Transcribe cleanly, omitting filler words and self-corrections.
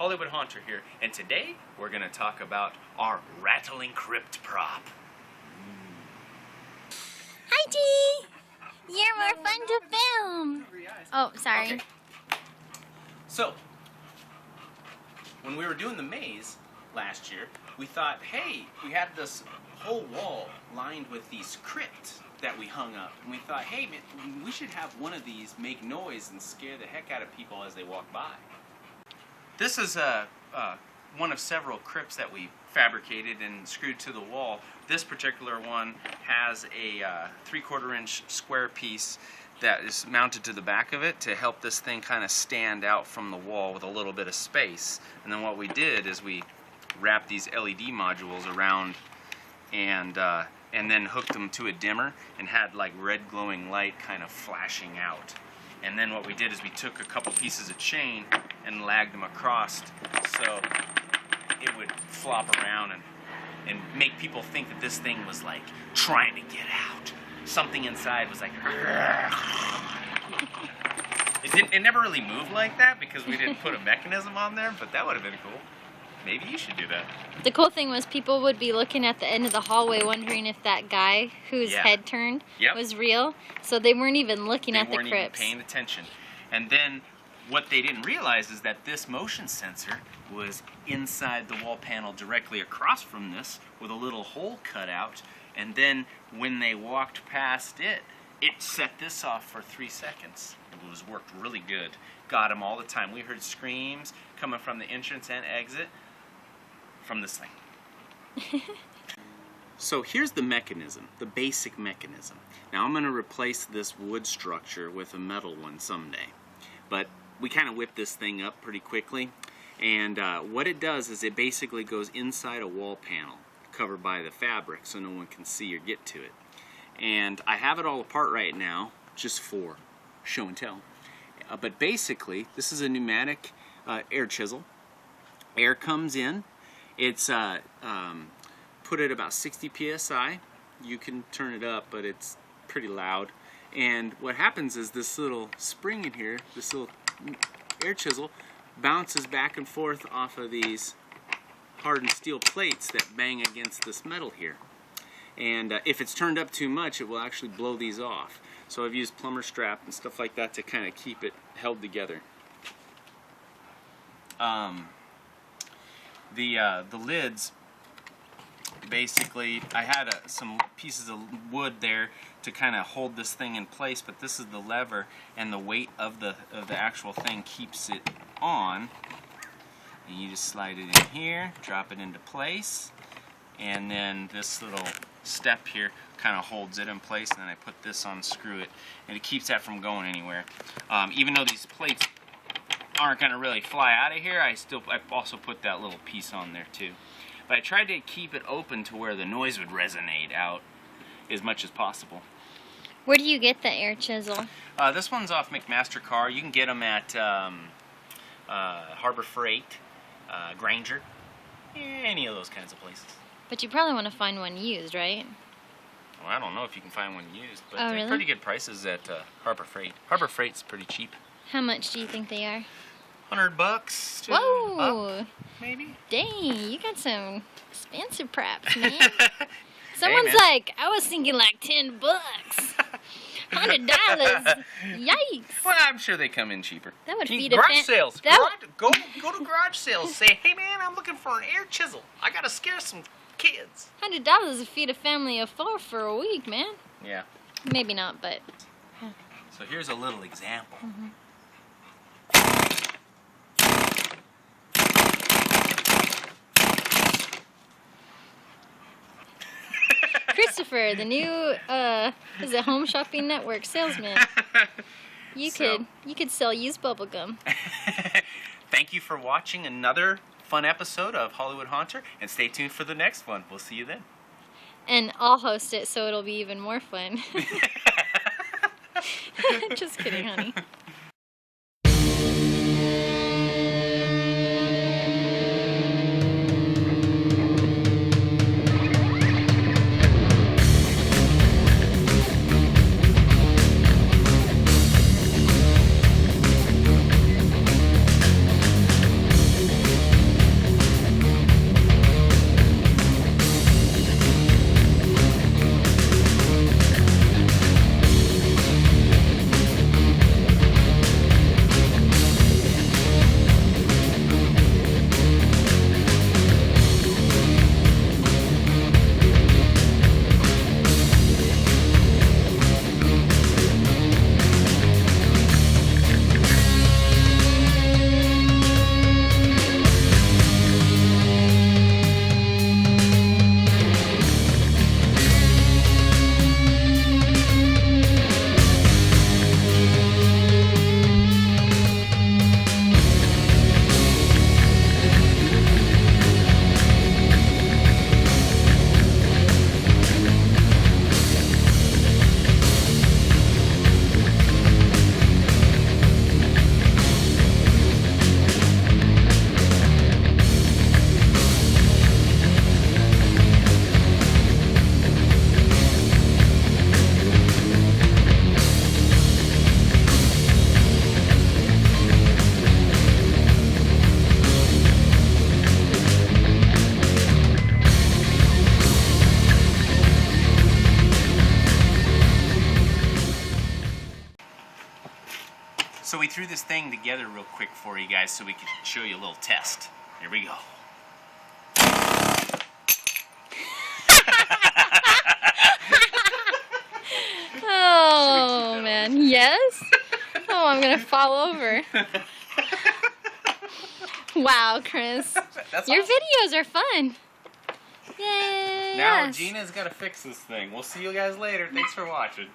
Hollywood Haunter here, and today we're going to talk about our rattling crypt prop. Hi, T! You're more fun to film! Oh, sorry. Okay. So, when we were doing the maze last year, we thought, hey, we had this whole wall lined with these crypts that we hung up, and we thought, hey, man, we should have one of these make noise and scare the heck out of people as they walk by. This is one of several crypts that we fabricated and screwed to the wall. This particular one has a 3/4 inch square piece that is mounted to the back of it to help this thing kind of stand out from the wall with a little bit of space. And then what we did is we wrapped these LED modules around and then hooked them to a dimmer and had like red glowing light kind of flashing out. And then what we did is we took a couple pieces of chain and lagged them across so it would flop around and make people think that this thing was like trying to get out. Something inside was like it never really moved like that because we didn't put a mechanism on there, but that would have been cool. Maybe you should do that. The cool thing was people would be looking at the end of the hallway wondering if that guy whose head turned was real. So they weren't even looking at the crypts. They weren't even paying attention. And then what they didn't realize is that this motion sensor was inside the wall panel directly across from this with a little hole cut out. And then when they walked past it, it set this off for 3 seconds. It worked really good. Got them all the time. We heard screams coming from the entrance and exit from this thing. So here's the mechanism, the basic mechanism. Now I'm going to replace this wood structure with a metal one someday. But we kind of whip this thing up pretty quickly. And what it does is it basically goes inside a wall panel covered by the fabric so no one can see or get to it. And I have it all apart right now just for show and tell. But basically this is a pneumatic air chisel. Air comes in. It's put at about 60 psi. You can turn it up, but it's pretty loud. And what happens is this little spring in here, this little air chisel, bounces back and forth off of these hardened steel plates that bang against this metal here. And if it's turned up too much, it will actually blow these off. So I've used plumber strap and stuff like that to kind of keep it held together. The lids, basically, I had some pieces of wood there to kind of hold this thing in place, but this is the lever, and the weight of the actual thing keeps it on. And you just slide it in here, drop it into place, and then this little step here kind of holds it in place, and then I put this on, screw it, and it keeps that from going anywhere. Even though these plates aren't going to really fly out of here, I also put that little piece on there too. But I tried to keep it open to where the noise would resonate out as much as possible. Where do you get the air chisel? This one's off McMaster-Carr. You can get them at Harbor Freight, Granger, any of those kinds of places. But you probably want to find one used, right? Well, I don't know if you can find one used, but they're really? Pretty good prices at Harbor Freight. Harbor Freight's pretty cheap. How much do you think they are? $100 to Whoa! Up, maybe. Dang, you got some expensive props, man. Someone's like, I was thinking like $10. $100. Yikes! Well, I'm sure they come in cheaper. That would feed a garage sales. Go to garage sales. Say, hey man, I'm looking for an air chisel. I gotta scare some kids. $100 would feed a family of 4 for a week, man. Yeah. Maybe not, but. So here's a little example. Christopher, the new is it Home Shopping Network salesman. You could sell used bubblegum. Thank you for watching another fun episode of Hollywood Haunter, and stay tuned for the next one. We'll see you then. And I'll host it, so it'll be even more fun. Just kidding, honey. So we threw this thing together real quick for you guys so we could show you a little test. Here we go. Oh, man. Yes? Oh, I'm going to fall over. Wow, Chris. Your videos are fun. Yay. Now yes. Gina's got to fix this thing. We'll see you guys later. Thanks for watching.